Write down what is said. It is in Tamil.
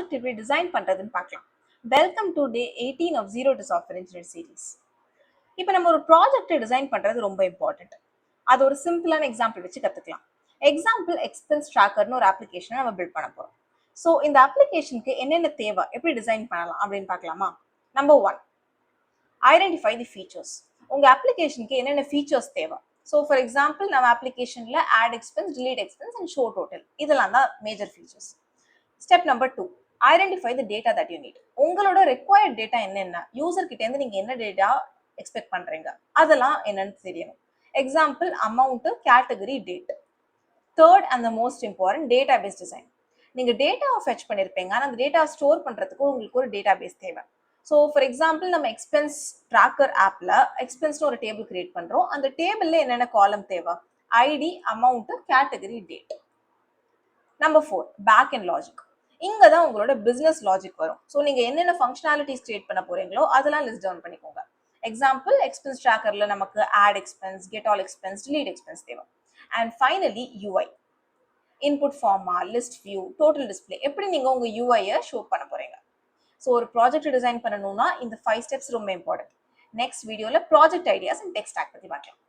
ப்ராஜெக்ட் எப்படி டிசைன் பண்றதுன்னு பார்க்கலாம். Welcome to day 18 of zero to software engineer series. இப்போ நம்ம ஒரு ப்ராஜெக்ட் டிசைன் பண்றது ரொம்ப இம்பார்ட்டன்ட். அது ஒரு சிம்பிளான எக்ஸாம்பிள் வச்சு கத்துக்கலாம். எக்ஸாம்பிள் எக்ஸ்பென்ஸ் ட்ராக்கர்னு ஒரு அப்ளிகேஷனை நம்ம பில்ட் பண்ண போறோம். ஸோ இந்த அப்ளிகேஷனுக்கு என்னென்ன தேவை, எப்படி டிசைன் பண்ணலாம் அப்படின்னு பார்க்கலாமா? Number 1, identify the features. உங்க அப்ளிகேஷனுக்கு என்னென்ன ஃபீச்சர்ஸ் தேவை. ஸோ ஃபார் எக்ஸாம்பிள் நம்ம அப்ளிகேஷன்ல add expense, delete expense and show total, இதெல்லாம் தான் major features. Step number 2, identify the data that you need. உங்களோட ரெக்வயர்ட் டேட்டா என்னென்ன, யூசர் கிட்ட இருந்து நீங்க என்ன டேட்டா எக்ஸ்பெக்ட் பண்றீங்க, அதெல்லாம் என்னன்னு தெரியணும். Example amount, category, date. Third and the most important, database design. நீங்க டேட்டாவை ஃபெச் பண்ணிருப்பீங்க, ஆனால் அந்த டேட்டா ஸ்டோர் பண்றதுக்கு உங்களுக்கு ஒரு டேட்டா பேஸ் தேவை. ஸோ ஃபார் எக்ஸாம்பிள் நம்ம எக்ஸ்பென்ஸ் ட்ராக்கர் ஆப்ல எக்ஸ்பென்ஸ்னு ஒரு டேபிள் கிரியேட் பண்றோம். அந்த டேபிள்ல என்னென்ன காலம் தேவை, ID, amount, category, date. Number 4, backend logic. இங்க தான் உங்களோட பிசினஸ் லாஜிக் வரும். ஸோ நீங்க என்னென்ன ஃபங்க்ஷனாலிட்டிஸ் கிரியேட் பண்ண போறீங்களோ அதெல்லாம் லிஸ்ட் டவுன் பண்ணிக்கோங்க. எக்ஸாம்பிள் எக்ஸ்பென்ஸ் ட்ராக்கர்ல நமக்கு add expense, get all expense, delete expense தேவை. அண்ட் ஃபைனலி யூஐ, இன்புட் ஃபார்மா, லிஸ்ட் வியூ, டோட்டல் டிஸ்பிளே, எப்படி நீங்க உங்க யூஐயை ஷோ பண்ண போறீங்க. ஸோ ஒரு ப்ராஜெக்ட் டிசைன் பண்ணணும்னா இந்த 5 ஸ்டெப்ஸ் ரொம்ப இம்பார்ட்டன்ட். நெக்ஸ்ட் வீடியோல project ideas and tech stock பத்தி பார்க்கலாம்.